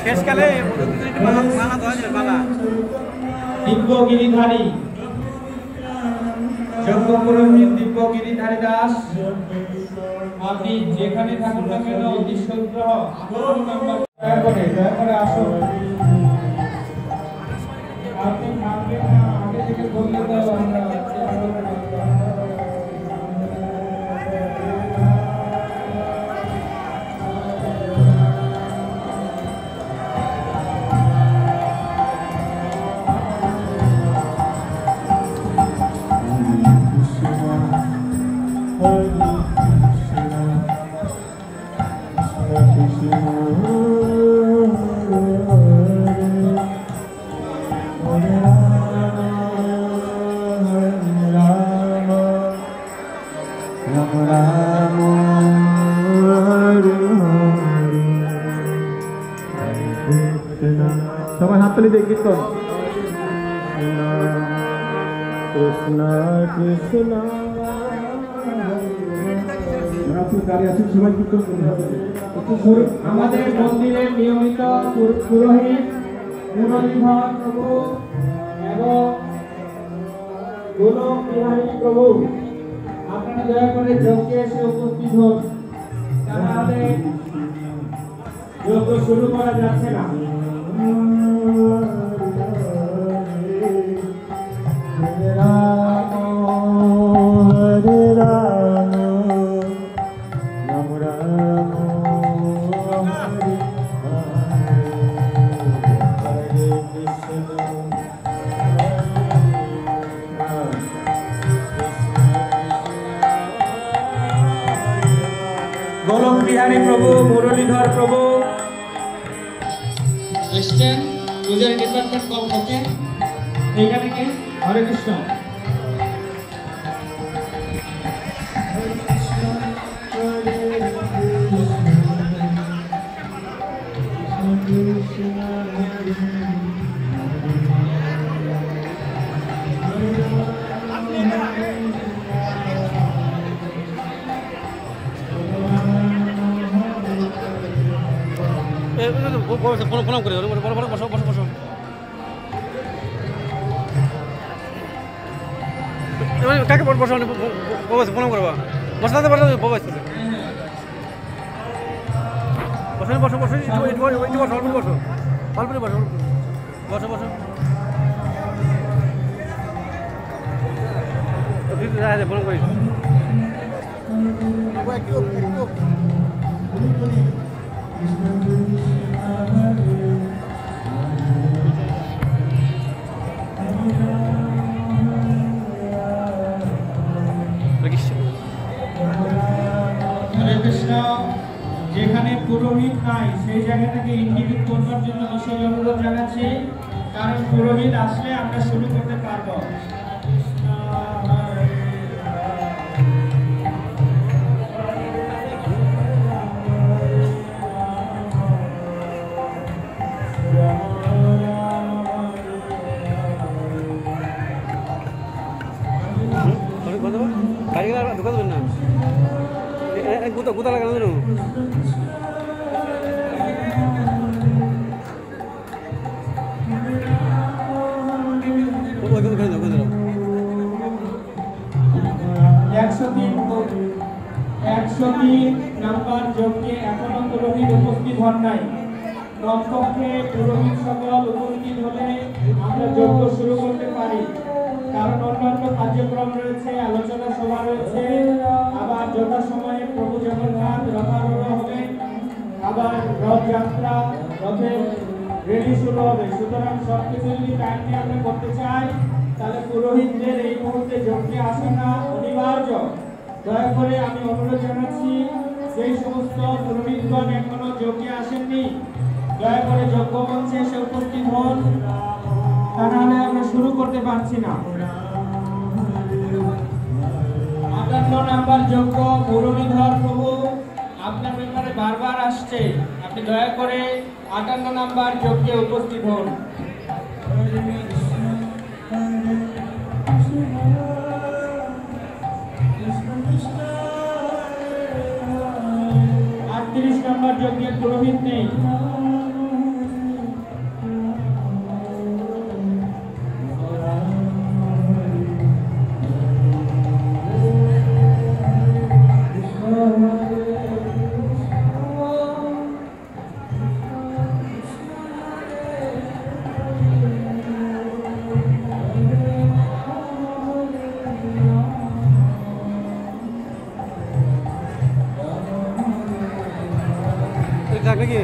শেষকালে দিব্যগিরিধারী যজ্ঞ পুরোহিত দিব্যগিরিধারী দাস, আপনি যেখানে থাকুন না কেন অতি সগ্রহ দয়া করে আসুন। আপনি থাকবেন না, আগে থেকে বললে তো আমরা সবাই হাততালি দিয়ে কীর্তন। কৃষ্ণ কৃষ্ণ আমাদের মন্দিরের নিয়মিত পুরোহিত মুরলীধর প্রভু এবং গোলক বিহারী প্রভু, আপনারা দয়া করে যজ্ঞে এসে উপস্থিত হন, তাহলে যজ্ঞ শুরু করা যাচ্ছে না। গোলক বিহারী প্রভু, মুরলীধর প্রভু এসছেন পূজারী ডিপার্টমেন্ট কম থেকে এইখানে কি হরে কৃষ্ণ। প্রণাম করে বসো বসো বসো। কাকে বসো প্রণাম করবা? বসা বসো বসো বসো বসো একটু বসো অল্প বসো অল্প বসো বসো বসো। প্রণাম করি। হরে কৃষ্ণ। যেখানে পুরোহিত নাই সেই জায়গাটাকে ইন্ডিকেট করবার জন্য বিশেষ অনুরোধ জানাচ্ছি, কারণ পুরোহিত আসলে আমরা শুরু করতে পারবো। গুতা লাগানো একশো 103 নাম্বার যজ্ঞে এখনো পুরোহিত উপস্থিত হন নাই। কমপক্ষে পুরোহিত সকল উপস্থিত হলে আমরা যজ্ঞ শুরু করতে পারি, কারণ অন্যান্য কার্যক্রম রয়েছে, আলোচনা সভা রয়েছে, আবার যথাসময়ে প্রভু জগন্নাথ রথারূঢ় হবে, আবার রথযাত্রা, রথের রেলি শুরু হবে। সুতরাং সবকিছু যদি টাইম নিয়ে আমরা করতে চাই তাহলে পুরোহিতদের এই মুহূর্তে যজ্ঞে আসা না অনিবার্য। দয়া করে আমি অনুরোধ জানাচ্ছি, সেই সমস্ত পুরোহিতগণ এখনো যজ্ঞে আসেননি, দয়া করে যজ্ঞ মঞ্চে এসে উপস্থিত হন, তা নাহলে আমরা শুরু করতে পারছি না। 58 নাম্বার যজ্ঞ মুরলীধর প্রভু আপনার ব্যাপারে বারবার আসছে, আপনি দয়া করে 58 নাম্বার যজ্ঞে উপস্থিত হন। 39 নম্বর যজ্ঞের পুরোহিত নেই। নাকি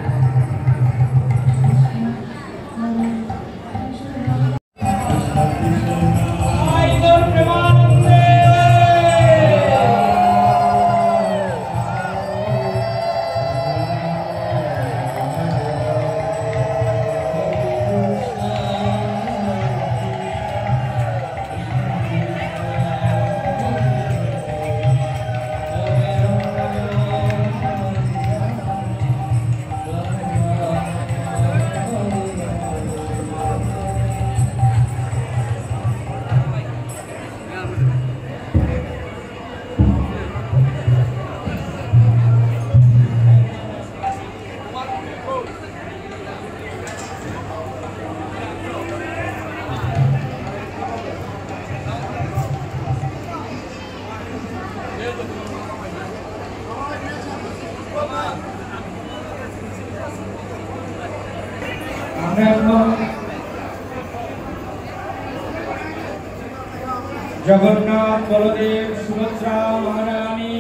जगन्नाथ बलदेव सुभद्रा महारानी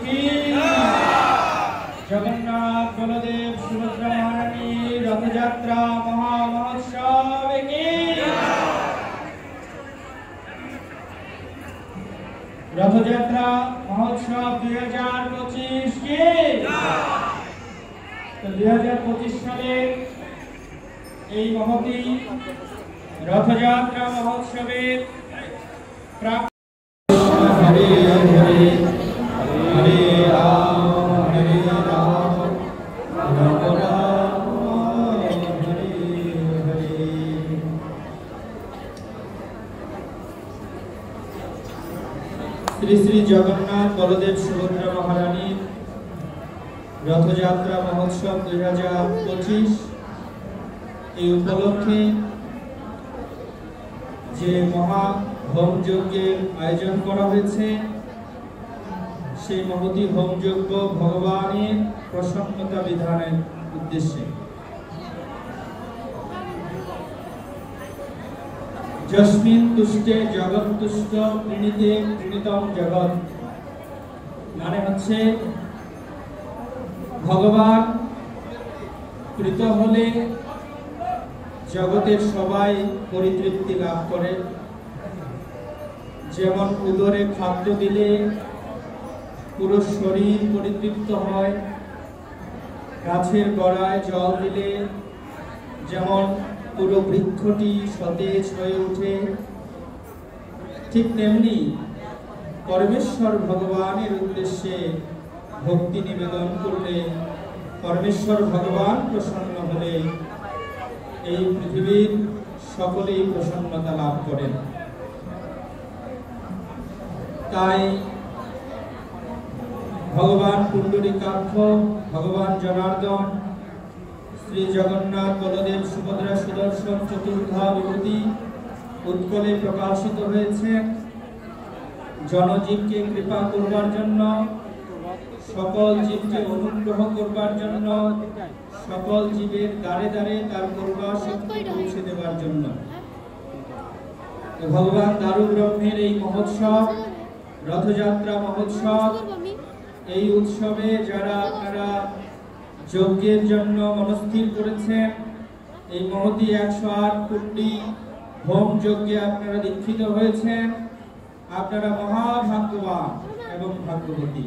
की जगन्नाथ बलदेव सुभद्रा महारानी रथ यात्रा महामहोत्सव की रथ यात्रा महोत्सव 2025 की। तो 2025 সালে এই মহতি রথযাত্রা মহোৎসবের हरे हरे हरे राम राम राम हरे हरे। श्री श्री जगन्नाथ बलदेव सुभद्रा महारानी रथयात्रा महोत्सव 2025 এই উপলক্ষে যে মহা হোম যজ্ঞের আয়োজন করা হয়েছে, সেই মহতি হোম যজ্ঞ ভগবানের প্রসন্নতা বিধানের উদ্দেশ্যে। যস্মিন তুষ্টে জগৎ তুষ্ট প্রীণিতে প্রীণিতম জগৎ, মানে হচ্ছে ভগবান প্রীত হলে জগতের সবাই পরিতৃপ্তি লাভ করে। যেমন উদরে খাদ্য দিলে পুরো শরীর পরিতৃপ্ত হয়, গাছের গোড়ায় জল দিলে যেমন পুরো বৃক্ষটি সতেজ হয়ে ওঠে, ঠিক তেমনি পরমেশ্বর ভগবানের উদ্দেশ্যে ভক্তি নিবেদন করলে পরমেশ্বর ভগবান প্রসন্ন হলে এই পৃথিবীর সকলেই প্রসন্নতা লাভ করেন। তাই ভগবান পুণ্ডরীকাক্ষ, ভগবান জনার্দন, শ্রী জগন্নাথ বলদেব সুভদ্রা সুদর্শন চতুর্ধা বিভূতি উৎকলে প্রকাশিত হয়েছে জনজীবকে কৃপা করবার জন্য, সকল জীবকে অনুগ্রহ করবার জন্য, সকল জীবের দ্বারে দ্বারে তার করুণা শক্তি পৌঁছে দেবার জন্য। ভগবান দারু ব্রহ্মের এই মহোৎসব রথযাত্রা মহোৎসব, এই উৎসবে যারা আপনারা যজ্ঞের জন্য মনস্থির করেছেন, এই মহতি 108 কুণ্ডী হোম যজ্ঞে আপনারা দীক্ষিত হয়েছেন, আপনারা মহাভাগ্যবান এবং ভাগ্যবতী।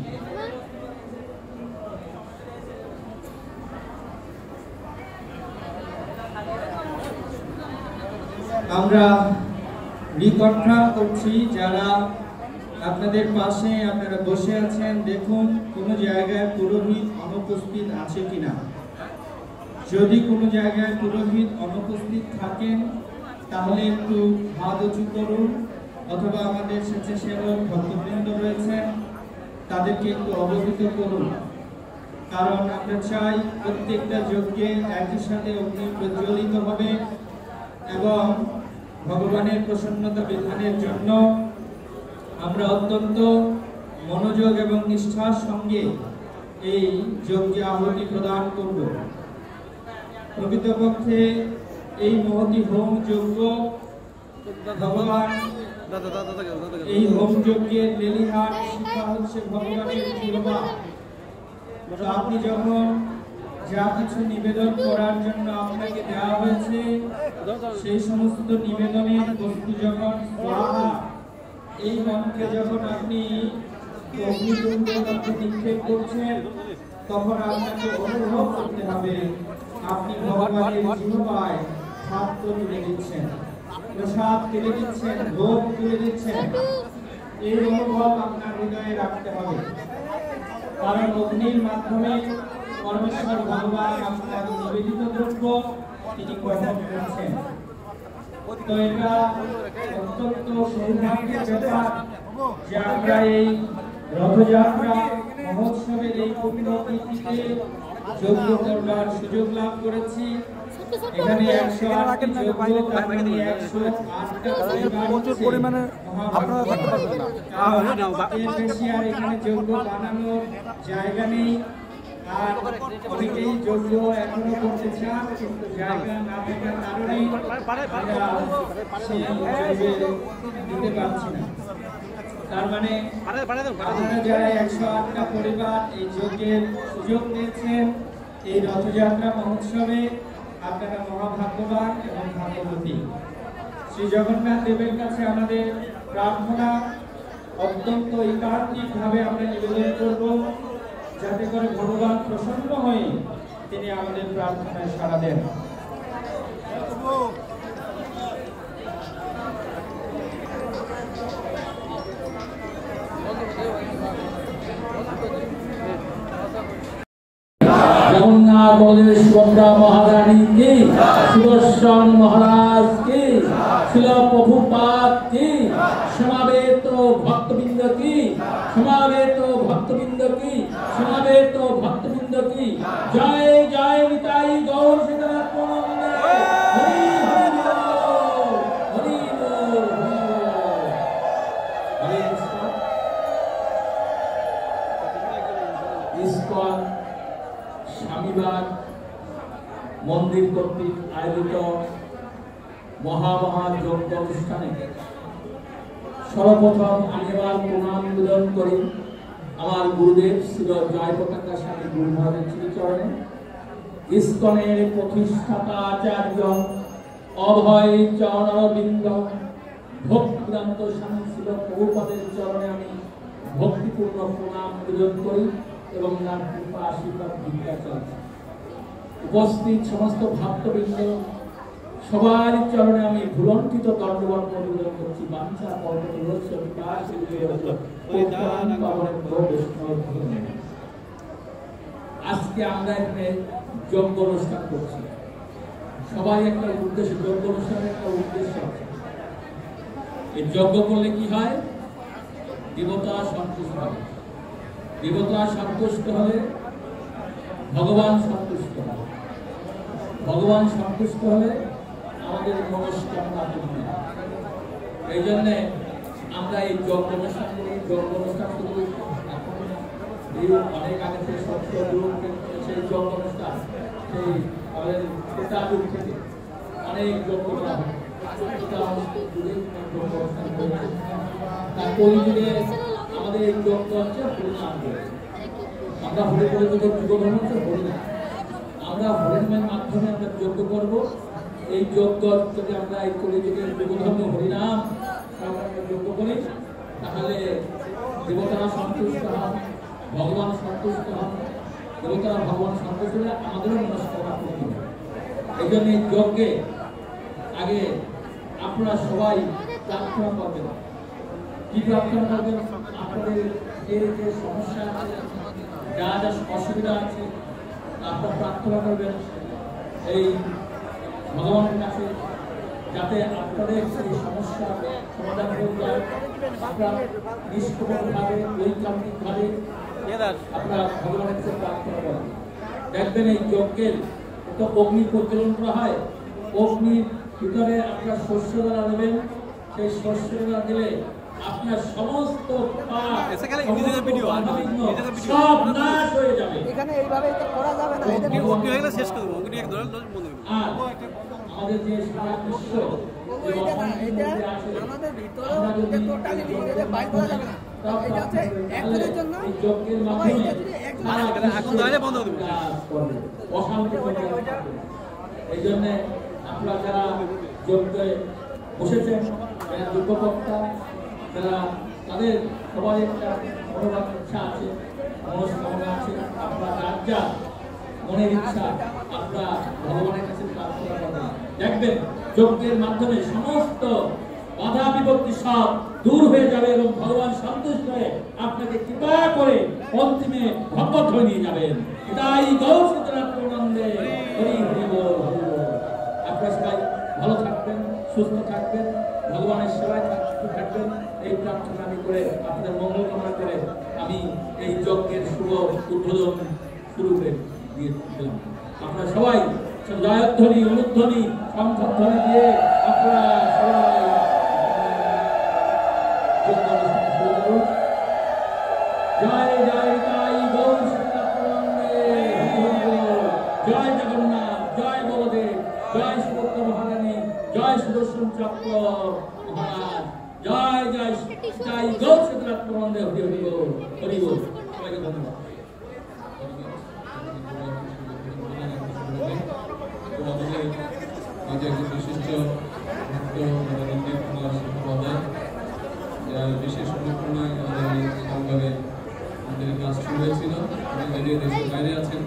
আমরা রিকনফার্ম করছি, যারা আপনাদের পাশে আপনারা বসে আছেন, দেখুন কোনো জায়গায় পুরোহিত অনুপস্থিত আছে কিনা। যদি কোনো জায়গায় পুরোহিত অনুপস্থিত থাকেন তাহলে একটু হাত উঁচু করুন, অথবা আমাদের স্বেচ্ছাসেবক ভক্তবৃন্দ রয়েছেন তাদেরকে একটু অবহিত করুন কারণ আমরা চাই প্রত্যেকটা যজ্ঞে একই সাথে অগ্নি প্রজ্বলিত হবে এবং ভগবানের প্রসন্নতা বিধানের জন্য আমরা অত্যন্ত মনোযোগ এবং নিষ্ঠার সঙ্গে এই যজ্ঞে আহুতি প্রদান করব। প্রকৃতপক্ষে এই মহতি হোম যজ্ঞ ভগবান এই হোম যজ্ঞের লেলিহান শিক্ষা হচ্ছে ভগবানের জিহ্বা। আপনি যখন যা কিছু নিবেদন করার জন্য আপনাকে দেওয়া হয়েছে সেই সমস্ত নিবেদনের বস্তু যখন স্বাহা এই মন্ত্রে যখন আপনি অগ্নিকুণ্ডের মধ্যে নিক্ষেপ করছেন তখন আপনাকে অনুভব করতে হবে আপনি ভগবানের জিহ্বায় খাদ্য তুলে দিচ্ছেন, প্রসাদ তুলে দিচ্ছেন, ভোগ তুলে দিচ্ছেন। এই অনুভব আপনার হৃদয়ে রাখতে হবে, কারণ অগ্নির মাধ্যমে পরমেশ্বর ভগবান আপনার নিবেদিত দ্রব্য তিনি গ্রহণ করছেন। তো এটা অত্যন্ত সৌভাগ্যের ব্যাপার যে আমরা এই রথযাত্রা মহোৎসবের এই পবিত্র তিথিতে যজ্ঞ করবার সুযোগ লাভ করেছি। এখানে 108টি যজ্ঞ, তার মানে 108টা প্রচুর পরিমাণে আপনারা থাকতে পারবেন না। এর বেশি আর এখানে যজ্ঞ বানানোর জায়গা নেই। আর অনেকেই যজ্ঞ এখনো করতে চান, কিন্তু জায়গা না থাকার কারণে আমরা সেই যজ্ঞে দিতে পারছি না। তার মানে আপনারা যারা 108টা পরিবার এই যজ্ঞের সুযোগ পেয়েছেন এই রথযাত্রা মহোৎসবে, আপনারা মহাভাগ্যবান এবং ভাগ্যবতী। শ্রী জগন্নাথ দেবের কাছে আমাদের প্রার্থনা, অত্যন্ত একান্তিকভাবে আমরা নিবেদন করব যাতে করে ভগবান প্রসন্ন হয়ে তিনি আমাদের প্রার্থনায় সাড়া দেন। जगन्नाथ बलदेव सुभद्रा महारानी की, सुदर्शन महाराज की, शिला प्रभुपाद की, समावेत भक्तवृंद की, समावेत भक्तवृंद की, समावेत भक्तवृंद की जय जय निताई गौर सीतानाथ हरि हरि बोल, हरि बोल, हरे कृष्ण। इस्कॉन স্বামীবাগ মন্দির কর্তৃক আয়োজিত মহামহা যজ্ঞ অনুষ্ঠানে সর্বপ্রথম আমি আমার প্রণাম নিবেদন করি আমার গুরুদেব শ্রী জয় পতাকা স্বামী গুরু মহারাজের শ্রীচরণে। ইস্কনের প্রতিষ্ঠাতা আচার্য অভয় চরণারবিন্দ ভক্তিবেদান্ত স্বামী শ্রী প্রভুপাদের চরণে আমি ভক্তিপূর্ণ প্রণাম নিবেদন করি এবং তার কৃপা আশীর্বাদ ভিক্ষা চাই। উপস্থিত সমস্ত ভক্তবৃন্দ সবার চরণে আমি ভুলণ্ঠিত দণ্ডবত নিবেদন করছি। বাঞ্ছা আজকে আমরা এখানে যজ্ঞ অনুষ্ঠান করছি, সবাই একটা উদ্দেশ্য, যজ্ঞ অনুষ্ঠানের একটা উদ্দেশ্য আছে। এই যজ্ঞ করলে কি হয়? দেবতা সন্তুষ্ট হবে, দেবতা সন্তুষ্ট হলে ভগবান সন্তুষ্ট হবে, ভগবান সন্তুষ্ট হলে আমাদের মনস্কামনা পূর্ণ হয়। এই জন্যে আমরা এই যজ্ঞ অনুষ্ঠান করি। যজ্ঞ অনুষ্ঠান শুধু অনেক আগে থেকে সেই যজ্ঞ অনুষ্ঠান সেই আমাদের ত্রেতা যুগ থেকে অনেক যজ্ঞ করা হয়। তার কলিযুগে আমাদের এই যজ্ঞ হচ্ছে হরিনাম। আমরা হরি করে যুগের যুগধর্ম হচ্ছে হরিনাম। আমরা হরিনামের মাধ্যমে আমরা যজ্ঞ করব। এই যজ্ঞ যদি আমরা এই কলিযুগের যুগধর্ম হরিনাম আমরা যজ্ঞ করি তাহলে দেবতারা সন্তুষ্ট হন, ভগবান সন্তুষ্ট হন। দেবতারা ভগবান সন্তুষ্ট হলে আমাদেরও মনস্কামনা পূর্ণ হবে। এই জন্য এই যজ্ঞে আগে আপনারা সবাই প্রার্থনা করবেন। কি প্রার্থনা করবেন? আপনাদের যে যে সমস্যা আছে, যা যা অসুবিধা আছে, আপনারা প্রার্থনা করবেন এই ভগবানের কাছে, যাতে আপনাদের সেই সমস্যার সমাধান হয়ে যায়। আপনারা নিষ্কপটভাবে ঐকান্তিকভাবে আপনারা ভগবানের কাছে প্রার্থনা করেন। দেখবেন এই যজ্ঞের তো অগ্নি প্রজ্বলন করা হয়, অগ্নির ভিতরে আপনার শস্য দ্বারা দেবেন, সেই শস্য দ্বারা দিলে আপনার সমস্ত পাপ, সব নাশ হয়ে যাবে। এখানে এইভাবে তো করা যাবে না, এটা অগ্নি হয়ে গেলে শেষ করে দেবো, অগ্নি এক ধরে বন্ধ করে দেবো। আর আমাদের যে সারা বিশ্ব এটা আমাদের ভিতরে এটা টোটালি এটা বাইরে করা যাবে না, এটা হচ্ছে একজনের জন্য এই যজ্ঞের সবাই মাধ্যমে এটা যদি একজন এখন তাহলে বন্ধ করে দেবো। অশান্তি করবে। এই জন্য আপনারা যারা যজ্ঞে বসেছেন, যারা যজ্ঞকর্তা, যারা তাদের সবাই একটা মনোভাব ইচ্ছা আছে, মনস্কামনা আছে, আপনার যার যা মনের ইচ্ছা আপনারা ভগবানের কাছে প্রার্থনা করবেন। দেখবেন যজ্ঞের মাধ্যমে সমস্ত বাধা বিপত্তি সব দূর হয়ে যাবে এবং ভগবান সন্তুষ্ট হয়ে আপনাকে কৃপা করে অন্তিমে ভগবত হয়ে নিয়ে যাবেন। তাই গৌর সীতারামনন্দে হরি হরি বল, হরি বল। আপনারা সবাই ভালো থাকবেন, সুস্থ থাকবেন, ভগবানের সেবায় থাকবেন, এই প্রার্থনা আমি করে আপনাদের মঙ্গল কামনা করে আমি এই যজ্ঞের শুভ উদ্বোধন শুরু করে দিয়ে দিলাম। আপনারা সবাই জয়ধ্বনি, অনুধ্বনি, শঙ্খধ্বনি দিয়ে আপনারা সবাই জয় জয় জয় গৌর সীতারামনন্দে, জয় জগন্নাথ, জয় বলদেব, জয় সুভদ্র মহারানী, জয় সুদর্শন চক্র মহারাজ, জয় জয় জয় গৌর সীতারামনন্দে, হরি হরি বল, হরি বল। সবাইকে ধন্যবাদ। বিশেষ অনুপ্রেরণায় আমাদের সংবাদে আমাদের কাজ শুরু হয়েছিল। যদিও দেশের বাইরে আছেন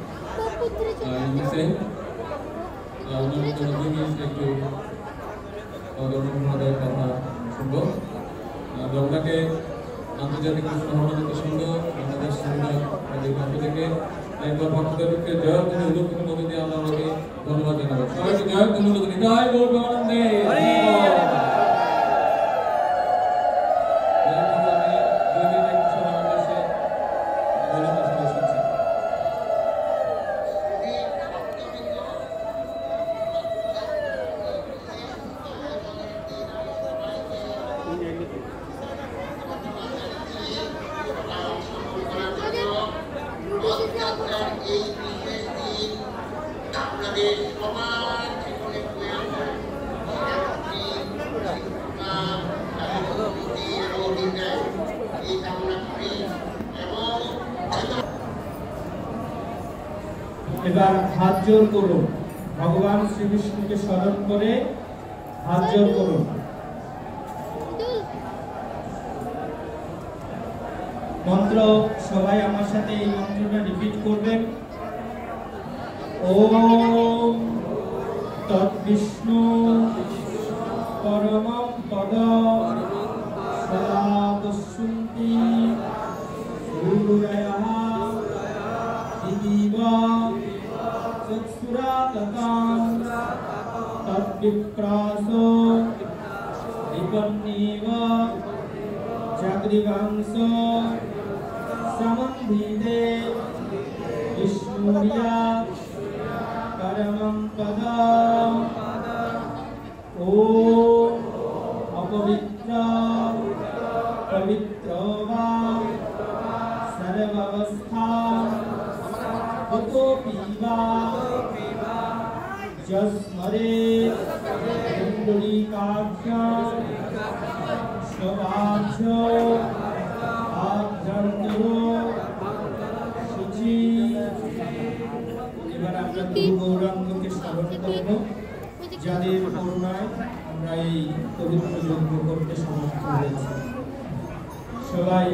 একটু অনুপ্রেরণাদায়ক কথা শুনবো। ওনাকে আন্তর্জাতিক সহমর্মিত সংঘ বাংলাদেশ সংঘের পক্ষ থেকে একবার ভক্তদেরকে জয়ধ্বনি উল্লেখের মধ্যে দিয়ে আমরা ওনাকে ধন্যবাদ জানাবো। সবাইকে জয়ধ্বনি উল্লেখ জয় গৌরানন্দে। এবার হাত জোর করুন, ভগবান শ্রীবিষ্ণুকে স্মরণ করে হাত জোর করুন। মন্ত্র সবাই আমার সাথে এই মন্ত্রটা রিপিট করবেন। ওম তৎবিষ্ণু পরমং পদ সদা দস্যন্তি গুরুরয়ঃ দিদিব চক্ষুরাততাং তদ্বিপ্রাসো বিপন্নীব জাগরিবাংস সমন্ধিতে বিষ্ণুরিয়া পরমং পদম ওম অপবিত্র পবিত্র বা সর্বাবস্থা ততোপি বা যস্মরে কুণ্ডলিকাক্ষাং স্বভাজ্য শুচি। এবার আমরা গুরু গৌরাঙ্গকে স্মরণ করব, যাদের করুণায় আমরা এই পবিত্র যজ্ঞ করতে সমর্থ হয়েছি। সবাই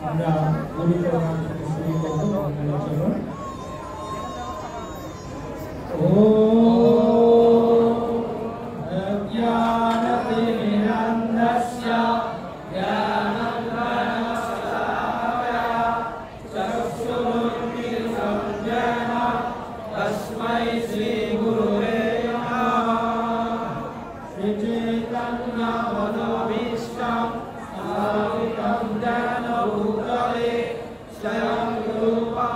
আমরা গুরু প্রণাম থেকে শুরু করব মঙ্গলাচরণ। Swayam Rupa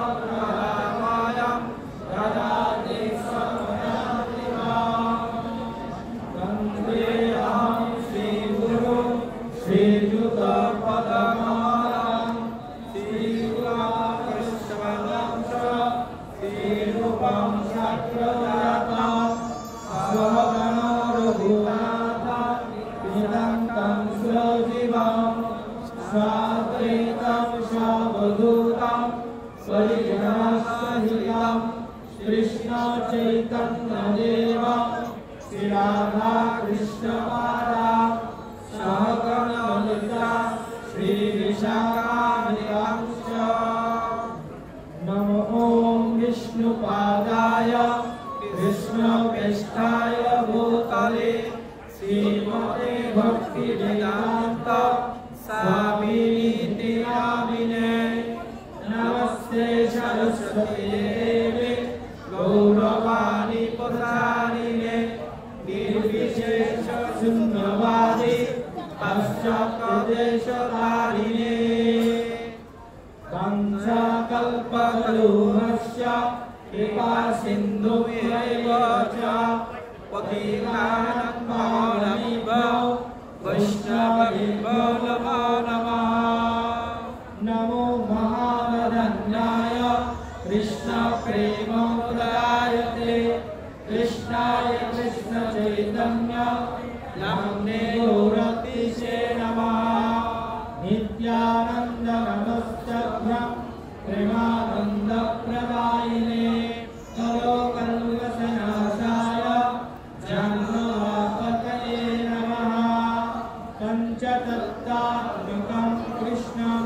श्रीरूपं शक्रजातं स्वगणो रघुनाथं विदन्तं सुरजीवं साद्वैतं सावधूतं परिजनसहितं कृष्ण चैतन्यदेवं श्री राधा कृष्ण पादां सहगणललिता श्री विशाखान्वितांश्च। नमो ॐ विष्णुपादाय कृष्णप्रेष्ठाय भूतले श्रीमते भक्तिवेदान्त स्वामिनिति नामिने। नमस्ते सरस्वती देवे गौरवाणी प्रसारिणे निर्विशेष शून्यवादी पाश्चात्यदेशतारिणे। वंशकल्पतरुश्च कृपा सिन्धुभ्यैव च पतितानां पावनेभ्यो वैष्णवेभ्यो नमो नमः। नमो महावदन्याय कृष्णप्रेमोदयायते कृष्णाय कृष्णचैतन्य नाम्ने गौरतिसे नमः। नित्यानन्द नमस्तभ्यं प्रेमानन्दप्रदायिने कलोकल्मषनाशाय जन्मवापतये नमः। पञ्चतत्त्वात्मकं कृष्णं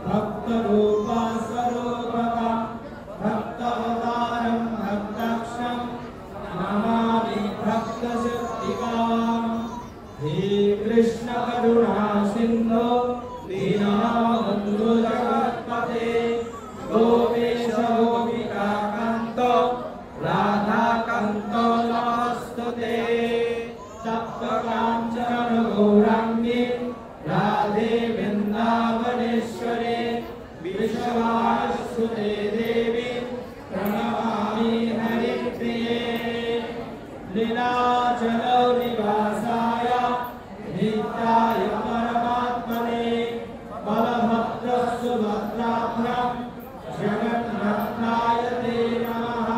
भक्तरूपस्वरूपकं भक्तावतारं भक्ताक्षं नमामि भक्तशक्तिकाम्। हे कृष्ण करुणा सिन्धो दीनबन्धो जगत्पते गोपेश गोपिकान्त राधाकान्त नमस्तुते। तप्तकाञ्चन गौराङ्गी राधे वृन्दावनेश्वरे विश्ववासुते देवी प्रणमामि हरिप्रिये। लीलाचल निवासाय नित्याय परमात्मने बलभद्रसुभद्राभ्यां जगन्नाथाय ते नमः।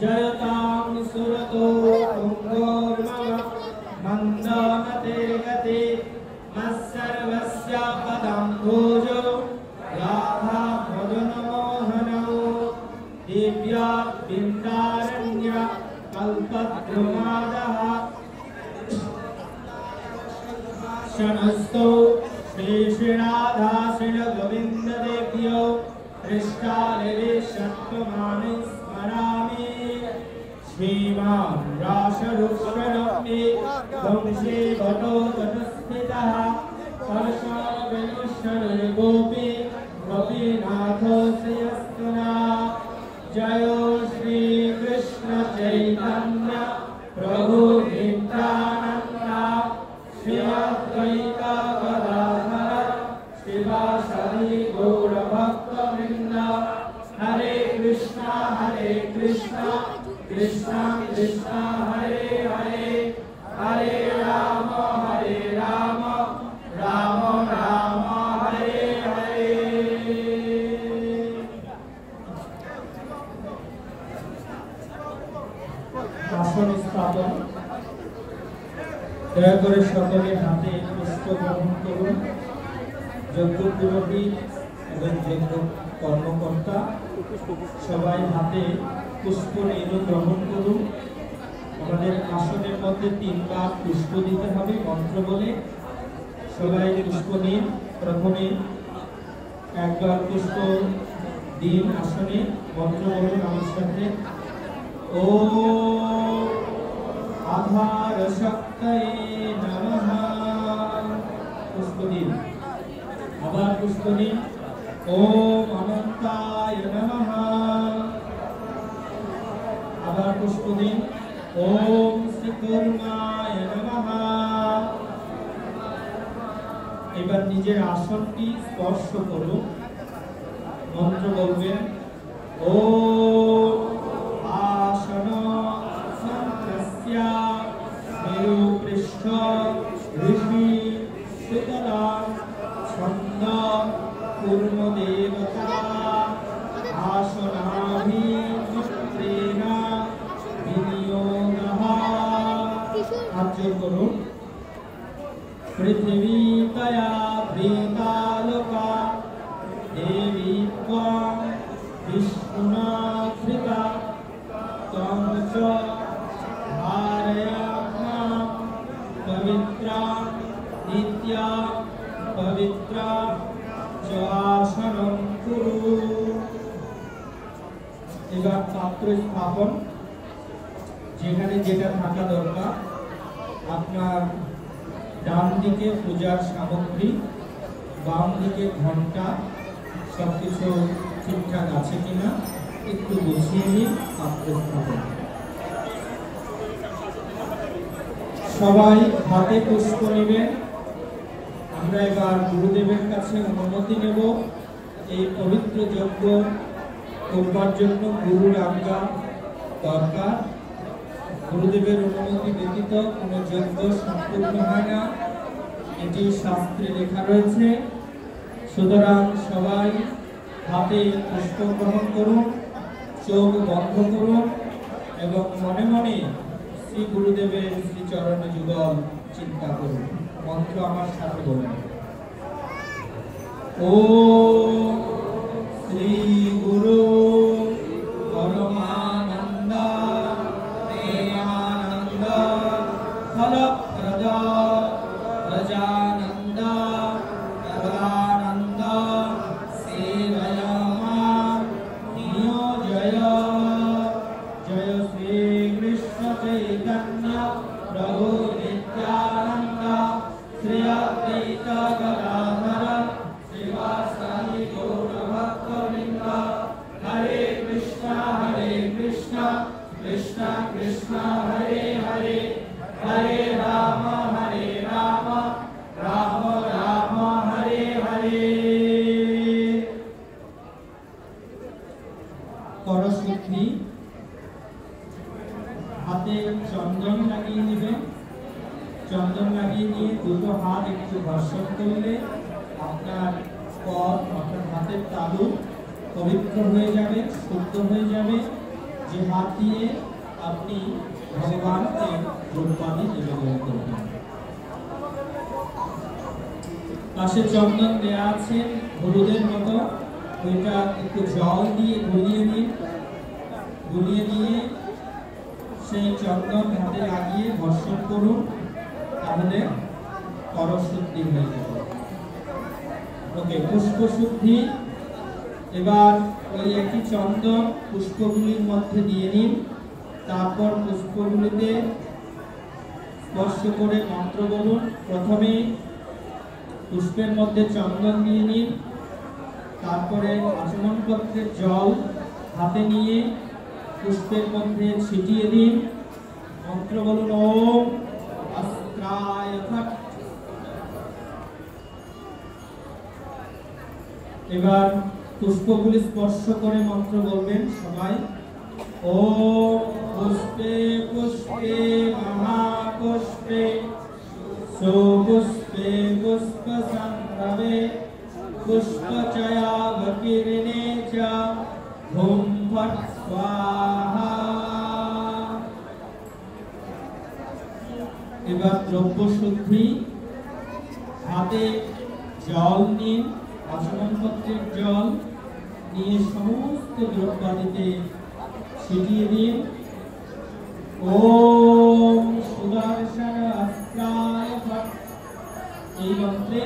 जयतां सुरतो तुङ्गोर्मम मन्दमते गते मत्सर्वस्य पदम्भोजो राधा भजनमोहनौ दिव्या बिन्दारण्य कल्पद्रुमादः शनस्तौ श्री गोविन्ददेव्यो हृष्टालिरे षट्कमानि स्मरामि। श्रीमान् राशरुक्षणमे वंशे भटो तटस्थितः परशुरामविनुष्णनिर्गोपी गोपीनाथोऽस्य यस्तुना। जयो श्री कृष्ण चैतन्य प्रभु नित्यानन्द श्री अद्वैत गदाधर श्रीवासदि गौरभक्तवृन्द। हरे कृष्णा कृष्णा कृष्णा हरे हरे हरे राम राम राम हरे हरे। আসন স্থাপন। দয়া করে সকলে হাতে পুষ্প গ্রহণ করুন। যজ্ঞ পুরোহিত এবং যজ্ঞ কর্মকর্তা সবাই হাতে পুষ্প নিয়ে গ্রহণ করুন। আমাদের আসনের মধ্যে 3 বার পুষ্প দিতে হবে মন্ত্র বলে। সবাই পুষ্প নিন। প্রথমে একবার পুষ্প দিন আসনে, মন্ত্র বলুন আমার সাথে। ওম আধার শক্তয়ে নমঃ। পুষ্প দিন। আবার পুষ্প দিন। ওম অনন্তায় নমঃ। আবার পুষ্প দিন। ওম শ্রীকুর্মায় নমঃ। এবার নিজের আসনটি স্পর্শ করুন। মন্ত্র বলবেন। ওম আসন সন্ত্রস্য মেরু পৃষ্ঠ ঋষি শীতলাং ছন্দ পূর্ণ দেবতা আসনা समाश्रिता त्वं च धारयाम्नां पवित्रा नित्या पवित्रा च आसनं कुरु। এবার পাত্র স্থাপন, যেখানে যেটা থাকা দরকার। আপনার ডান দিকে পূজার সামগ্রী, বাম দিকে ঘন্টা, সবকিছু ঠিকঠাক আছে কিনা একটু বুঝিয়ে নিন। পাত্র স্থাপন, সবাই হাতে পুষ্প নেবেন। আমরা এবার গুরুদেবের কাছে অনুমতি নেব। এই পবিত্র যজ্ঞ করবার জন্য গুরুর আজ্ঞা দরকার। গুরুদেবের অনুমতি ব্যতীত কোনো যজ্ঞ সম্পূর্ণ হয় না, এটি শাস্ত্রে লেখা রয়েছে। সুতরাং সবাই হাতে পুষ্প গ্রহণ করুন, চোখ বন্ধ করুন এবং মনে মনে শ্রী গুরুদেবের শ্রীচরণে যুগল চিন্তা করুন। মন্ত্র আমার সাথে বলুন। ওম শ্রী গুরু পরমানন্দ প্রেমানন্দ ফলপ্রদ প্রজানন্দ প্রদানন্দ সেবয়া মাং নিয়োজয়। জয় শ্রী কৃষ্ণ চৈতন্য প্রভু নিত্যানন্দ শ্রী অদ্বৈত গদাধর শ্রীবাসাদি গৌর ভক্তবৃন্দ। হরে কৃষ্ণ কৃষ্ণ কৃষ্ণ হরে হরে, হরে রাম রাম রাম হরে হরে। করশুদ্ধি, হাতে চন্দন লাগিয়ে নেবেন। চন্দন লাগিয়ে নিয়ে দুটো হাত একটু ঘর্ষণ করলে আপনার পদ অর্থাৎ হাতের তালু পবিত্র হয়ে যাবে, শুদ্ধ হয়ে যাবে। যে হাত দিয়ে আপনি ভগবানকে দ্রব্যাদি নিবেদন করবেন। পাশে চন্দন দেয়া আছে হলুদের মতো, ওইটা একটু জল দিয়ে গুলিয়ে নিন। গুলিয়ে নিয়ে সেই চন্দন হাতে লাগিয়ে ঘর্ষণ করুন, তাহলে করশুদ্ধি হয়ে যাবে। ওকে, পুষ্প শুদ্ধি। এবার ওই একটি চন্দন পুষ্পগুলির মধ্যে দিয়ে নিন। তারপর পুষ্পগুলিতে স্পর্শ করে মন্ত্র বলুন। প্রথমে পুষ্পের মধ্যে চন্দন দিয়ে নিন, তারপরে আচমনপত্রের জল হাতে নিয়ে পুষ্পের মধ্যে ছিটিয়ে দিন। মন্ত্র বলুন ওম অস্ত্রায় ফট। এবার পুষ্পগুলি স্পর্শ করে মন্ত্র বলবেন সবাই। ওম পুষ্পে পুষ্পে মহাপুষ্পে সুপুষ্পে পুষ্প সম্ভবে পুষ্পচয়া ভকিরিণে চ ধূম ফট স্বাহা। এবার দ্রব্য শুদ্ধি, হাতে জল নিন, আচমনপত্রের জল নিয়ে সমস্ত দ্রব্যাদিতে ছিটিয়ে দিন। ওম সুদর্শন অস্ত্রায় ফট। এই মন্ত্রে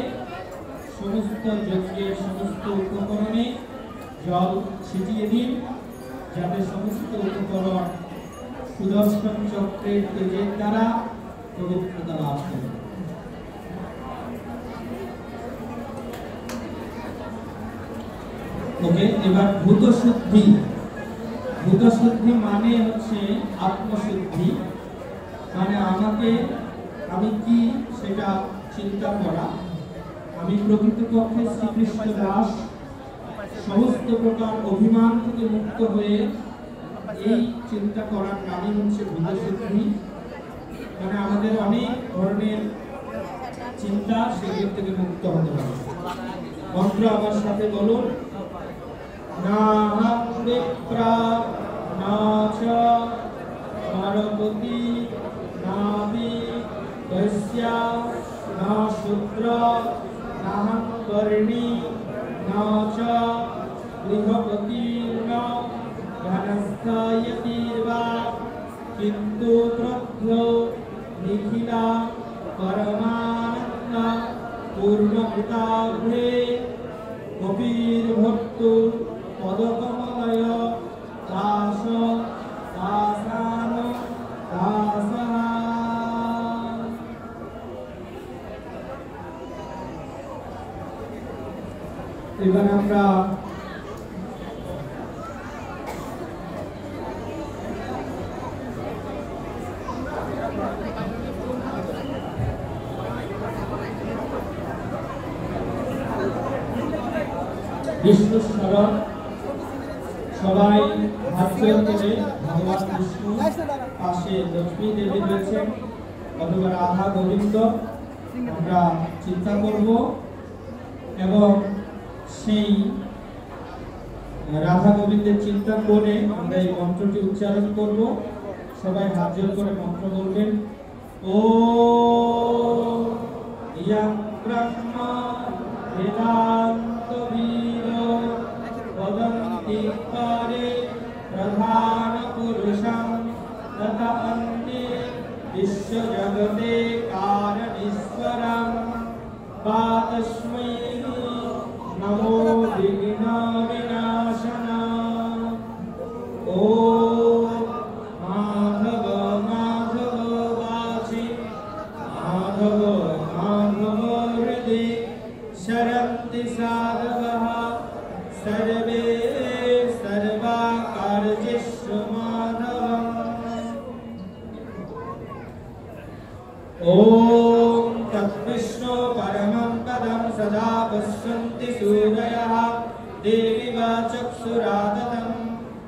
সমস্ত যজ্ঞের সমস্ত উপকরণে জল ছিটিয়ে দিন, যাতে সমস্ত উপকরণ সুদর্শন চক্রের তেজের দ্বারা পবিত্রতা লাভ করে। ওকে, এবার ভূত শুদ্ধি। ভূত শুদ্ধি মানে হচ্ছে আত্মশুদ্ধি, মানে আমি কি সেটা চিন্তা করা। আমি প্রকৃতপক্ষে শ্রীকৃষ্ণ দাস, সমস্ত প্রকার অভিমান থেকে মুক্ত হয়ে এই চিন্তা করার নামই হচ্ছে ভূত শুদ্ধি। মানে আমাদের অনেক ধরনের চিন্তা সেগুলো থেকে মুক্ত হতে হবে। মন্ত্র আমার সাথে বলুন। নাহং বিপ্রা নাচ নরপতি নাবি বৈশ্যা না শূদ্র নাহং বর্ণী নাচ গৃহপতি जायतीर्वा किन्तु प्रभ्यो निखिला परमानन्द पूर्णकृताभ्रे कपिर्भक्तु पदकमलय दास दासान दासः। এবার আমরা বিষ্ণু স্মরণ সবাই হাত জোড় করে ভগবান বিষ্ণু পাশে লক্ষ্মী দেবী রয়েছেন অথবা রাধা গোবিন্দ আমরা চিন্তা করব এবং সেই রাধা গোবিন্দের চিন্তা করে আমরা এই মন্ত্রটি উচ্চারণ করব। সবাই হাত জোড় করে মন্ত্র বলবেন। ওম ইয়ং ব্রহ্মা বেদান্তবীর বদন্তি পরে প্রধান পুরুষং তথা অন্যে বিশ্বজগতে কারণীশ্বরং তস্मै नमो विघ्न विनाशनाय। ओम माधव माधव वाचि माधव माधव हृदि शरन्ति साधवः सर्वे सर्वाकार्येषु माधवम्। ओम तद्विष्णु परमं पदं सदा पश्यन्ति सूरयः देवी चक्षुरादतं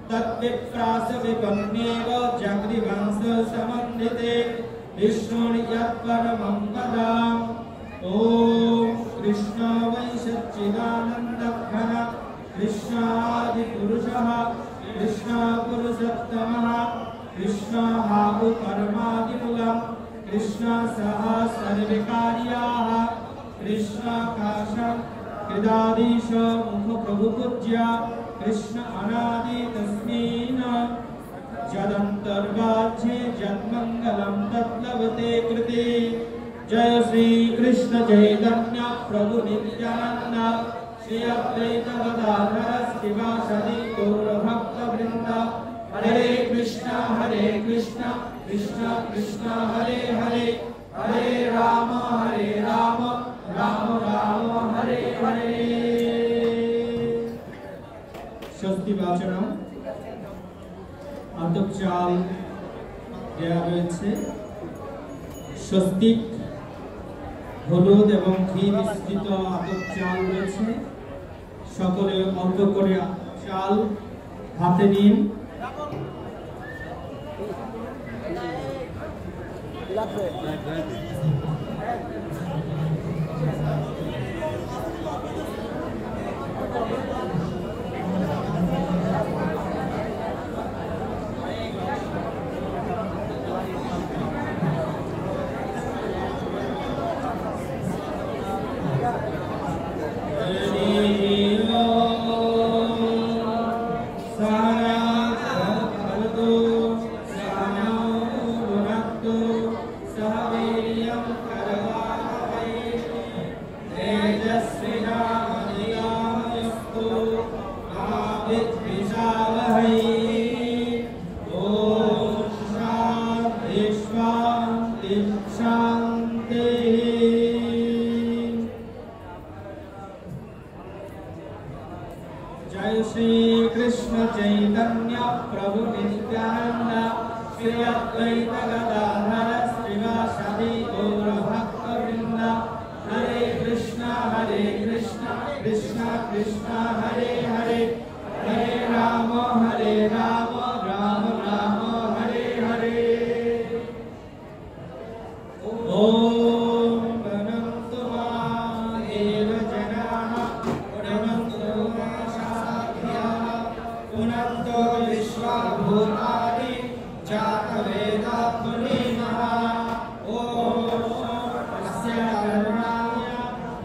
तद्विप्रास विपन्नेव जगदिवंश समन्विते विष्णुर्यत्परमं पदम्। ओम कृष्ण वै सच्चिदानन्दघन कृष्णादिपुरुषः कृष्ण पुरुषोत्तमः कृष्ण हाहु परमादिमूलम् कृष्ण सह सर्वकार्याः कृष्ण काशं कृदादीश मुख प्रभु पूज्य कृष्ण अनादि तस्मिन् जदन्तर्वाच्ये जन्मंगलं तत्लभते कृते। जय श्री कृष्ण चैतन्य प्रभु नित्यानंद श्री अद्वैत गदाधर श्रीवासदि गौर भक्त वृंद। हरे कृष्ण कृष्ण कृष्ण हरे हरे हरे राम राम राम हरे हरे। षष्ठी वाचनम आतप चाल দেয়া রয়েছে। স্বস্তিক হলুদ এবং ঘি মিশ্রিত আতপ চাল রয়েছে। সকলে অল্প করে চাল হাতে নিন। जय श्री कृष्ण चैतन्य प्रभु नित्यानंद श्री अद्वैत गदाधर श्रीवासदि गौर भक्त वृंद। हरे कृष्ण कृष्ण कृष्ण हरे हरे हरे राम राम राम हरे हरे। ओम अनंत महादेव जनाः पुनन्तो साध्याः पुनन्तो विश्वभूतानि जातवेदा पुनीमः। ओम अस्य कर्माय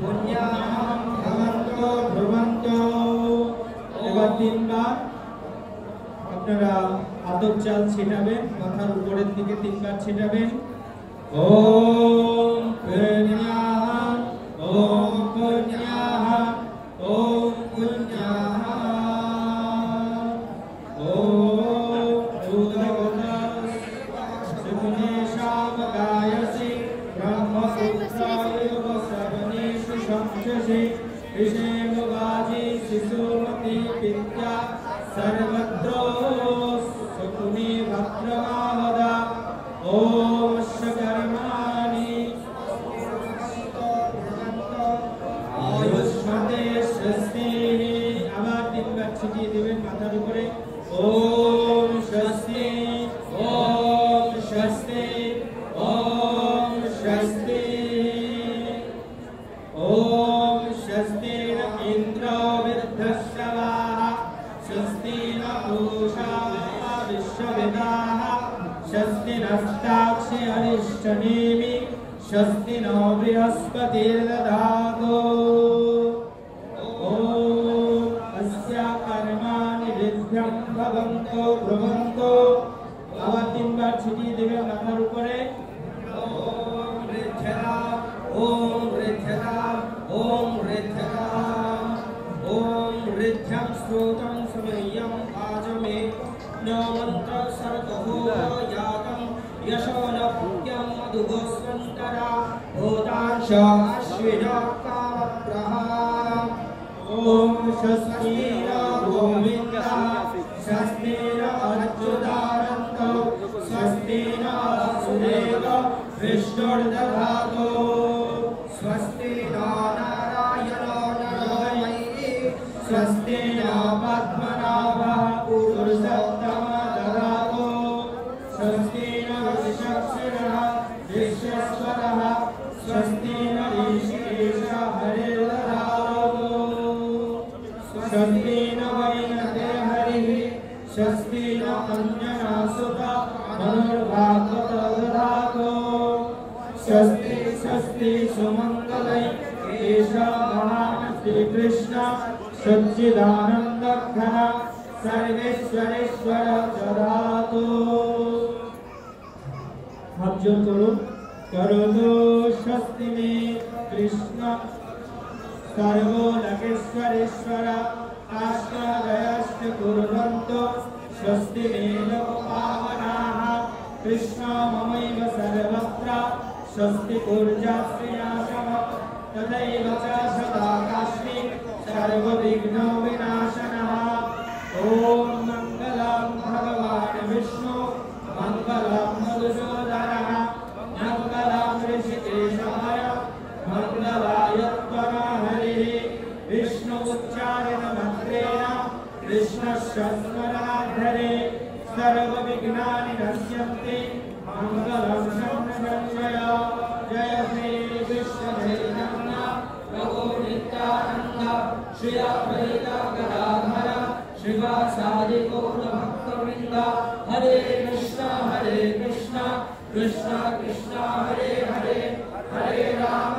पुण्याहं भवन्तो ध्रुवन्तो। एবার তিনবার আপনারা আতপ চাল ছিটাবেন, মাথার উপরের দিকে 3 বার ছিটাবেন। ওম পুণ্যাহ ওম পুণ্যাহ ওম পুণ্যাহ ওম উদগত সুগুণেশাম গায়সি ব্রহ্মপুত্রায় বসবনেষু সংসসি ঋষেম বাজি শিশুমতি বিদ্যা सर्वत्र सुकुनि भद्रमावदा ओम कर्माणि आयुष्मते स्वस्ति आबार 3 বার ছিটিয়ে দিবেন মাথার উপরে। ओम स्वस्ति ओम स्वस्ति ओम स्वस्ति ओम स्वस्ति इंद्रो वृद्धश्रवाः स्वस्ति न पूषा विश्ववेदाः स्वस्ति नस्ताक्षि अरिष्टनेमि स्वस्ति नो बृहस्पतिर्दधातु ॐ अस्य कर्माणि रिद्धं भवन्तु ब्रुवन्तु आবার 3 বার ছিটিয়ে দেবেন মাথার উপরে। ओम ऋद्धराम ओम ऋद्धराम ओम ऋद्धराम ओम ऋद्धं श्रोतं समयं आजमे न मंत्र सर्वतो यातं यशो न पुण्यं मधुगोस्वन्तरा भूतांश अश्विनकामप्रहा ओम स्वस्ति न गोविन्दः स्वस्ति न अच्युतानन्दो स्वस्ति न वसुदेव विष्णुर्दधातु स्वस्ति न नारायणो नरमयि स्वस्ति न पद्मनाभः पुरुषोत्तमः दधातु स्वस्ति न विचक्षणः विश्वेश्वरः स्वस्ति न ऋषिकेशः हरिर्दधातु स्वस्ति न वैनते हरिः स्वस्ति न अंजना सुता मनुर्भागवतो दधातु स्वस्ति स्वस्ति सुमंगलै एष महान् श्रीकृष्ण सच्चिदानंद घन सर्वेश्वरेश्वर दधातु। हाथ जोड़ करो। करोतु स्वस्ति मे कृष्ण सर्वोलोकेश्वरेश्वर आश्रयश्च कुर्वन्तु स्वस्ति मे लोकपावनाः कृष्ण ममैव सर्वत्र स्वस्ति कुर्याश्रयासः तदैव च सदा काश्मी सर्वविघ्नो विनाशनः। ओम मंगलं भगवान् विष्णु मंगलं मधुसूदनः मंगलं ऋषिकेशाय मंगलाय हरिः विष्णु उच्चारण मंत्रेण कृष्णस्य स्मरणाद्धरे सर्वविघ्नानि नश्यन्ति मंगलं शरणशरणय। जय श्री कृष्ण चैतन्य प्रभु नित्यानंद श्री अद्वैत गदाधर श्रीवासादि गौर भक्तवृंद हरे कृष्ण कृष्ण कृष्ण हरे हरे हरे राम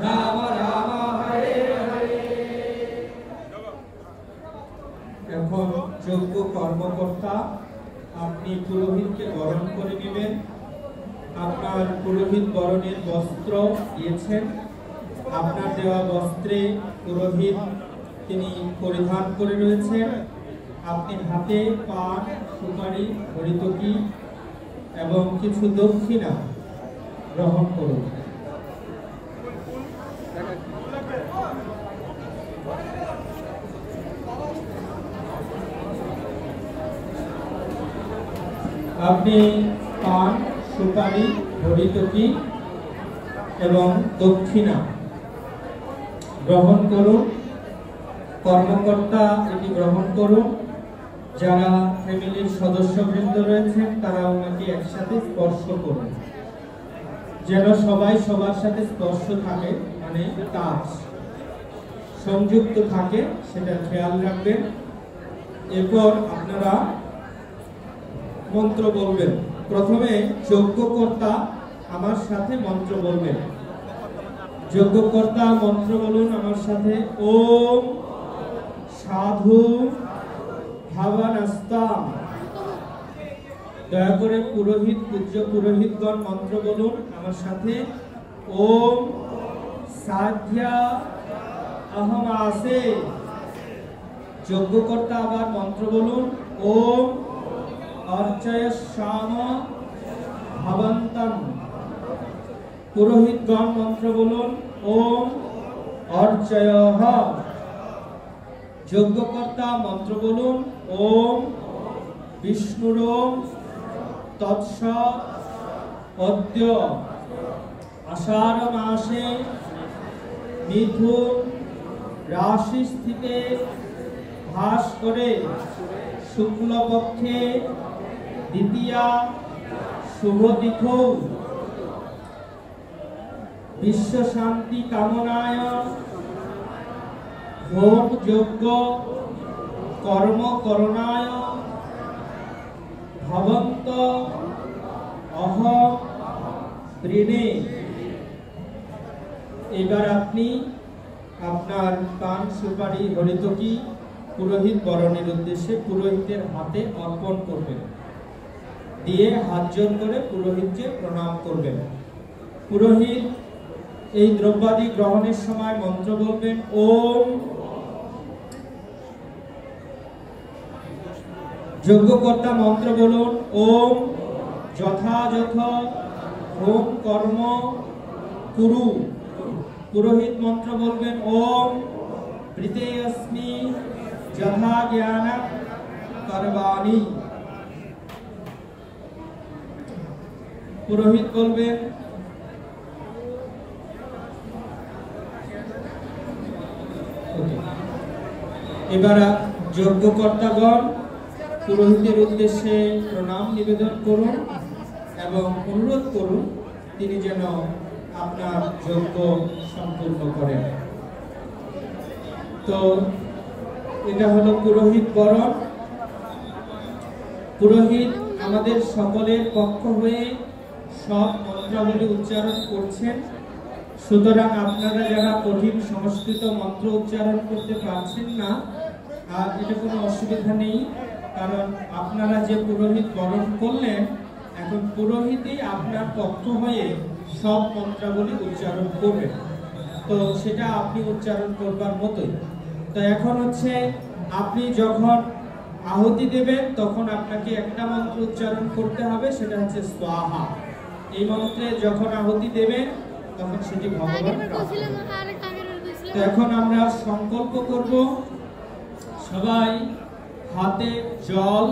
राम राम हरे हरे। এখন যোগ্য কর্মকর্তা আপনি পুরোহিতকে বরণ করে নেবেন। আপনার পুরোহিত বরণের বস্ত্র দিয়েছেন, আপনার দেওয়া বস্ত্রে পুরোহিত তিনি পরিধান করে রয়েছেন। আপনি হাতে পান সুপারি হরিতকি এবং কিছু দক্ষিণা গ্রহণ করুন। আপনি পান সুপারি হরিতকি এবং দক্ষিণা গ্রহণ করুন। কর্মকর্তা এটি গ্রহণ করুন। যারা ফ্যামিলির সদস্যবৃন্দ রয়েছেন তারা ওনাকে একসাথে স্পর্শ করুন, যেন সবাই সবার সাথে স্পর্শ থাকে, মানে টাচ সংযুক্ত থাকে, সেটা খেয়াল রাখবেন। এরপর আপনারা মন্ত্র বলবেন। প্রথমে যজ্ঞকর্তা আমার সাথে মন্ত্র বলবেন। যজ্ঞকর্তা মন্ত্র বলুন আমার সাথে। ওম সাধু ভাবানাস্তাম। দয়া করে পুরোহিত, পূজ্য পুরোহিতগণ মন্ত্র বলুন আমার সাথে। ওম সাধ্যা অহমাসে। যজ্ঞকর্তা আবার মন্ত্র বলুন। ওম অর্চয়স্যাম ভবন্তম। পুরোহিতগণ মন্ত্র বলুন। ওম অর্চয়ঃ। যজ্ঞকর্তা মন্ত্র বলুন। ওম বিষ্ণুরোম তৎসৎ অদ্য আষাঢ় মাসে মিথুন রাশি স্থিতে ভাস করে শুক্লপক্ষে দ্বিতীয়া শুভ তিথৌ বিশ্ব শান্তি কামনায় হোম যজ্ঞ কর্ম করণায় ভবন্ত অহম ঋণে। এবার আপনি আপনার পান সুপারি হরিতকি পুরোহিত বরণের উদ্দেশ্যে পুরোহিতের হাতে অর্পণ করবেন, দিয়ে হাত জোড় করে পুরোহিতকে প্রণাম করবেন। পুরোহিত এই দ্রব্যাদি গ্রহণের সময় মন্ত্র বলবেন। ওম। যজ্ঞকর্তা মন্ত্র বলুন। ওম যথাযথ হোম কর্ম কুরু। পুরোহিত মন্ত্র বলবেন। ওম প্রীতেয়স্মি যথা জ্ঞান করবাণি। পুরোহিত বলবেন। এবার যজ্ঞকর্তাগণ পুরোহিতের উদ্দেশ্যে প্রণাম নিবেদন করুন এবং অনুরোধ করুন তিনি যেন আপনার যজ্ঞ সম্পূর্ণ করেন। তো এটা হলো পুরোহিত বরণ। পুরোহিত আমাদের সকলের পক্ষ হয়ে সব মন্ত্রাবলী উচ্চারণ করছেন। সুতরাং আপনারা যারা কঠিন সংস্কৃত মন্ত্র উচ্চারণ করতে পারছেন না, আর এটা কোনো অসুবিধা নেই, কারণ আপনারা যে পুরোহিত বরণ করলেন, এখন পুরোহিতই আপনার পক্ষ হয়ে সব মন্ত্রাবলী উচ্চারণ করবেন। তো সেটা আপনি উচ্চারণ করবার মতোই। তো এখন হচ্ছে আপনি যখন আহুতি দেবেন তখন আপনাকে একটা মন্ত্র উচ্চারণ করতে হবে, সেটা হচ্ছে স্বাহা। এই মন্ত্রে যখন আহুতি দেবেন তখন সেটি ভগবান প্রাপ্ত। তো এখন আমরা সংকল্প করব। সবাই হাতে জল,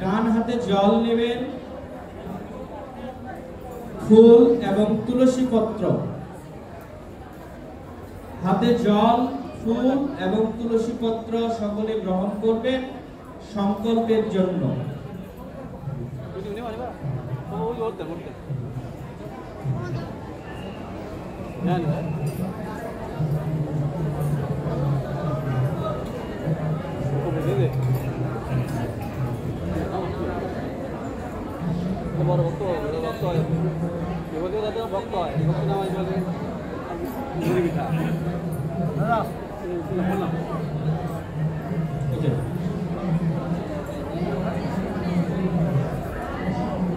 ডান হাতে জল নেবেন, ফুল এবং তুলসী পত্র। হাতে জল, ফুল এবং তুলসী পত্র সকলে গ্রহণ করবেন সংকল্পের জন্য। বড় ভক্ত ভক্ত হয়, ভক্ত হয়, ভক্ত নাম মিঠা।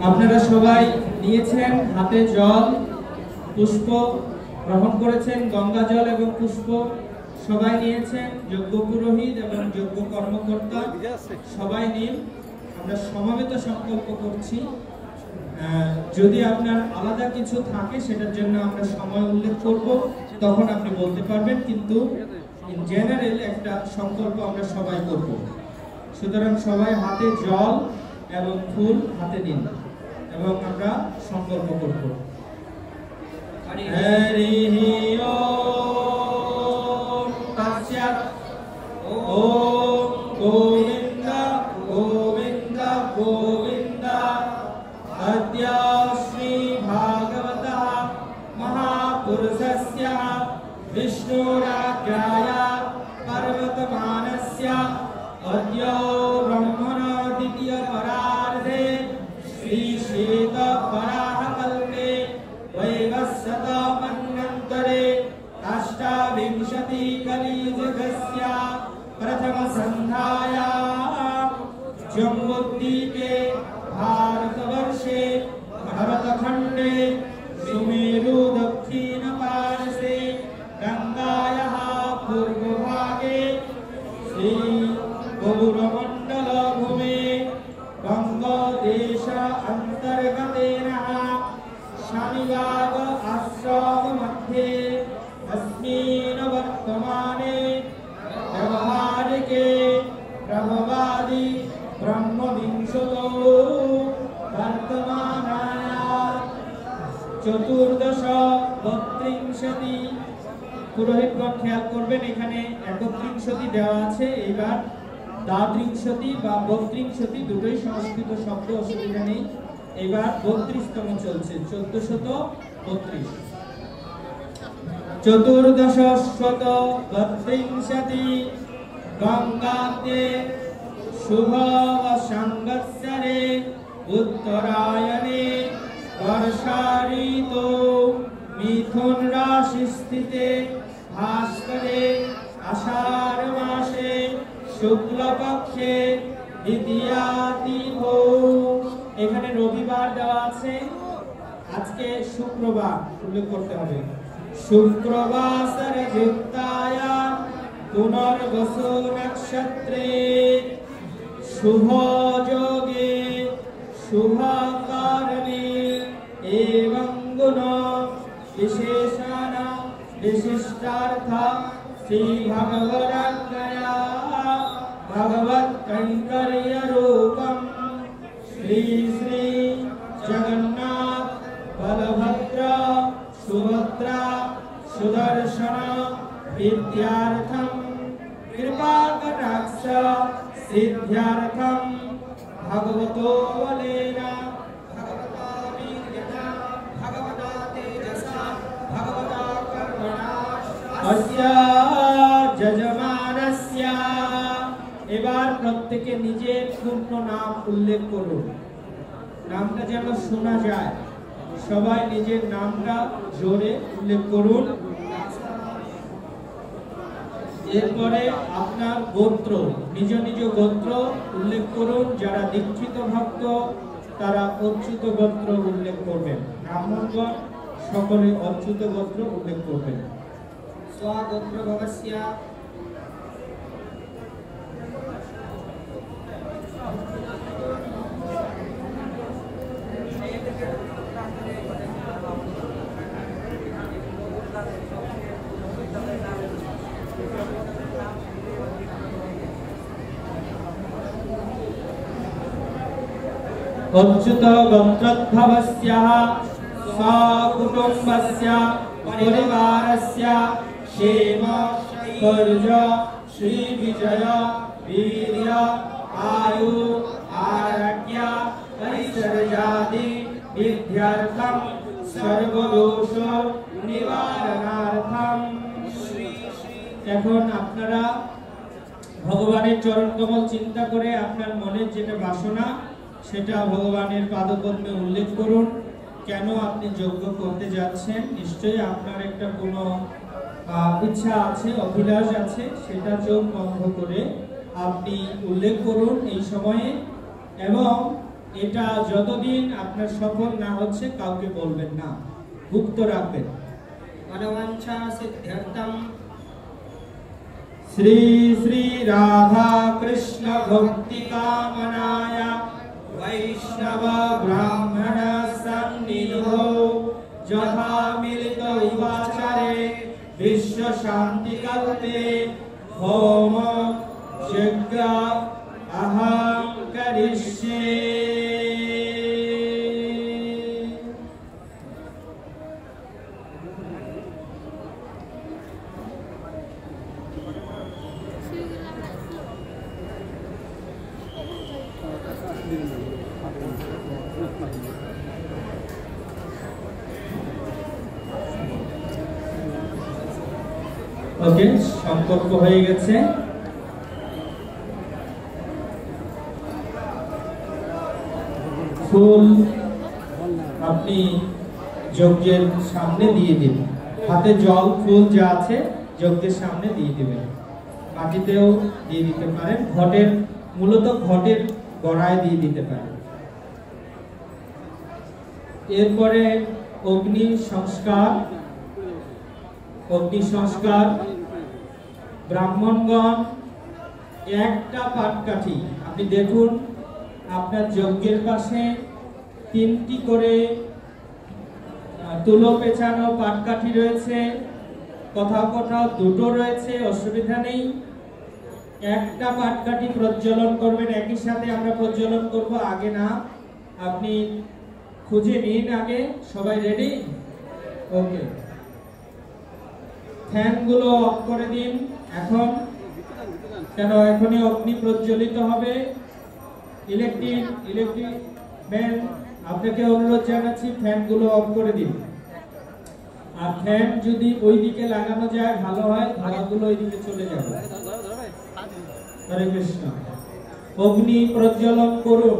আপনারা সবাই নিয়েছেন হাতে জল, পুষ্প গ্রহণ করেছেন, গঙ্গা জল এবং পুষ্প সবাই নিয়েছেন। যজ্ঞ পুরোহিত এবং যজ্ঞ কর্মকর্তা সবাই নিন। আমরা সমবেত সংকল্প করছি। যদি আপনার আলাদা কিছু থাকে সেটার জন্য আমরা সময় উল্লেখ করব, তখন আপনি বলতে পারবেন, কিন্তু ইন জেনারেল একটা সংকল্প আমরা সবাই করব। সুতরাং সবাই হাতে জল এবং ফুল হাতে নিন এবং আমরা সংকল্প করব। হরি ওম তৎসৎ। ওম গোবিন্দ গোবিন্দ গোবিন্দ। अद्य श्री भागवतः महापुरुषस्य विष्णुराज्ञाय पर्वतमानस्य अद्य ब्रह्मण द्वितीय परार्धे श्री शीत वराहकल्पे वैवस्वत मन्वन्तरे अष्टाविंशति कलियुगस्य सन्ध्याया जम्बुद्वीपे भारतवर्षे भरतखण्डे सुमेरु दक्षिण पार्श्वे गंगायाः पूर्वभागे श्री गौरमण्डल भूमे बंगदेश अंतर्गतेन शनिवार आश्रम मध्ये अस्मिन् वर्तमाने व्यवहारिके प्रभवादि ब्रह्मविंशतो वर्तमानाया चतुर्दश 32 পুরোহিতগণ খেয়াল করবেন এখানে 31 দেওয়া আছে। এবার দ্বাত্রিংশতি বা 32 দুটোই সংস্কৃত শব্দ, অসুবিধা নেই। এবার 32তম চলছে 1432 চতুর্দশ শত 32 গঙ্গাতে শুভ সংবৎসরে উত্তরায়ণে বর্ষা ঋতু মিথুন রাশি স্থিতে ভাস্করে আষাঢ় মাসে শুক্লপক্ষে দ্বিতীয়া তিথৌ। এখানে রবিবার দেওয়া আছে, আজকে শুক্রবার উল্লেখ করতে হবে। শুক্রবাসর যুক্তায়া পুনর্বসু নক্ষত্রে শুভ যোগে শুভ কারণে এবং গুণ বিশেষণ विशिष्टार्थ श्री भगवदाज्ञया भगवत कैंकर्य रूपम श्री श्री जगन्नाथ बलभद्र सुभद्रा सुदर्शन विद्यार्थम कृपा कटाक्ष सिद्ध्यर्थम भगवतो बलेना भगवता वीर्येण भगवता तेजसा भगवता এবার প্রত্যেকে নিজের পূর্ণ নাম উল্লেখ করুন, নামটা যেন শোনা যায়। সবাই নিজের নামটা জোরে উল্লেখ করুন। এরপরে আপনার গোত্র, নিজ নিজ গোত্র উল্লেখ করুন। যারা দীক্ষিত ভক্ত তারা অচ্যুত গোত্র উল্লেখ করবেন। ব্রাহ্মণগণ সকলে অচ্যুত গোত্র উল্লেখ করবেন। স্বগোত্র ভবস্য অচ্যুত গোত্রোদ্ভবস্য स्वकुटुम्बस्य परिवारस्य क्षेम कर्ज श्री विजय वीर्य आयु आरोग्य ऐश्वर्यादि विद्यार्थम सर्वदोष निवारणार्थम। এখন আপনারা ভগবানের চরণ কমল চিন্তা করে আপনার মনের যেটা বাসনা সেটা ভগবানের পাদপদ্মে উল্লেখ করুন। কেন আপনি যজ্ঞ করতে যাচ্ছেন, নিশ্চয়ই আপনার একটা কোনো ইচ্ছা আছে, অভিলাষ আছে, সেটা চোখ বন্ধ করে আপনি উল্লেখ করুন এই সময়ে। এবং এটা যতদিন আপনার সফল না হচ্ছে কাউকে বলবেন না, গুপ্ত রাখবেন। মনোবাঞ্ছা সিদ্ধ্যর্থম শ্রী শ্রী রাধা কৃষ্ণ ভক্তি কামনায় वैष्णव ब्राह्मण सन्निधौ यथा मिलित उपाचारे विश्व शांति कल्पे होम यज्ञ अहं करिष्ये। ওকে, সম্পর্ক হয়ে গেছে। ফুল আপনি যজ্ঞের সামনে দিয়ে দিন, হাতে জল ফুল যা আছে যজ্ঞের সামনে দিয়ে দিবেন। মাটিতেও দিয়ে দিতে পারেন, ঘটের মূলত ঘটের গড়ায় দিয়ে দিতে পারেন। এরপরে অগ্নি সংস্কার। ব্রাহ্মণগণ একটা পাটকাঠি, আপনি দেখুন আপনার যজ্ঞের পাশে 3টি করে তুলো পেঁচানো পাটকাঠি রয়েছে, কোথাও কোথাও 2টো রয়েছে, অসুবিধা নেই। একটা পাটকাঠি প্রজ্বলন করবেন, একই সাথে আমরা প্রজ্বলন করব, আগে না, আপনি খুঁজে নিন আগে। সবাই রেডি? ওকে, ফ্যানগুলো অফ করে দিন এখন, কেন এখনই অগ্নি প্রজ্বলিত হবে। ইলেকট্রিক ম্যান, আপনাকে অনুরোধ জানাচ্ছি ফ্যানগুলো অফ করে দিন। আর ফ্যান যদি ওই দিকে লাগানো যায় ভালো হয়, ধোঁয়াগুলো ওই দিকে চলে যাবে। হরে কৃষ্ণ। অগ্নি প্রজ্বলন করুন।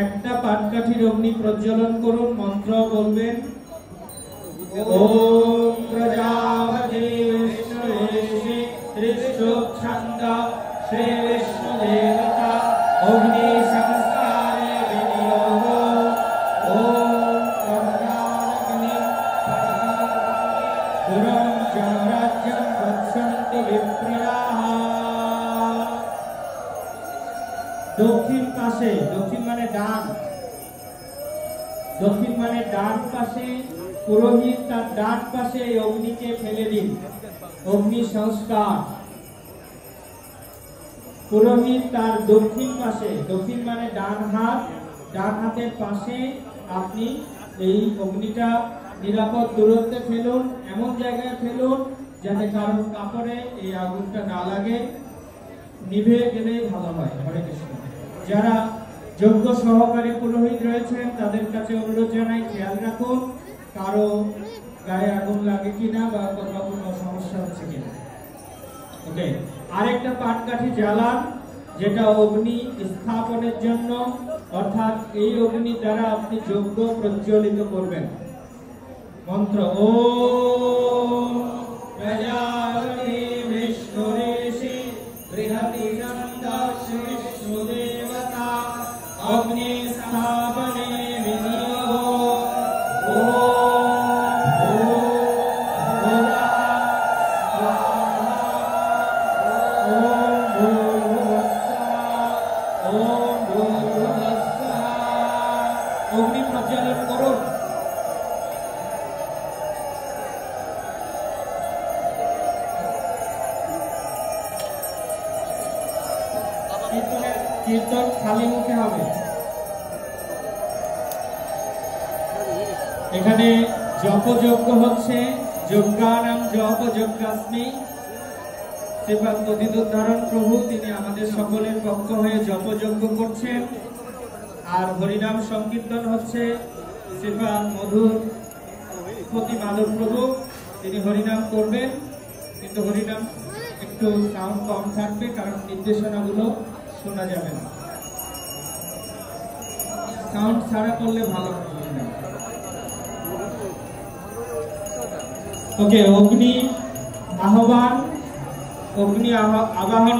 একটা পাটকাঠির অগ্নি প্রজ্বলন করুন, মন্ত্র বলবেন। ওম প্রজাপতি বিষ্ণুরে ত্রিশোচ্ছন্দ শ্রী বিষ্ণু দেবতা অগ্নি সংস্কারে বিনিয়োগ। ওম অগ্নি পুরং যমরাজ্যং গচ্ছন্তি বিপ্রয়াঃ। দক্ষিণ পাশে, দক্ষিণ মানে ডান পাশে পুরোহিত তার ডান পাশে এই অগ্নিকে ফেলে দিন। অগ্নি সংস্কার। পুরোহিত তার দক্ষিণ পাশে, দক্ষিণ মানে ডান হাতের পাশে আপনি এই অগ্নিটা নিরাপদ দূরত্বে ফেলুন, এমন জায়গায় ফেলুন যাতে কারোর কাপড়ে এই আগুনটা না লাগে, নিভে গেলে ভালো হয়। হরে কৃষ্ণ। যারা যোগ্য সহকারী পুরোহিত রয়েছেন তাদের কাছে অনুরোধ জানাই, খেয়াল রাখুন কারো গায়ে আগুন লাগে কিনা বা কোথাও কোনো সমস্যা হচ্ছে কিনা। ওকে, আরেকটা পাটকাঠি জ্বালান, যেটা অগ্নি স্থাপনের জন্য, অর্থাৎ এই অগ্নি দ্বারা আপনি যজ্ঞ প্রজ্বলিত করবেন। মন্ত্র ওম প্রজাপতি বিষ্ণুরেশি বৃহতি নন্দস্য বিষ্ণু দেবতা অগ্নি স্থাপনে বিনিয়োগ। অগ্নি প্রজ্বলন করুন। কীর্তন খালি মুখে হবে। এখানে জপযজ্ঞ হচ্ছে, যজ্ঞানাম জপ যজ্ঞাস্মি। শ্রীপাদ নদীদুদ্ধারণ প্রভু তিনি আমাদের সকলের পক্ষ হয়ে জপযজ্ঞ করছেন। আর হরিনাম সংকীর্তন হচ্ছে শ্রীপাদ মধুপতি মাধব প্রভু, তিনি হরিনাম করবেন, কিন্তু হরিনাম একটু সাউন্ড কম থাকবে কারণ নির্দেশনাগুলো শোনা যাবে না। সাউন্ড ছাড়া করলে ভালো হবে। ওকে, অগ্নি আহ্বান, অগ্নি আবাহন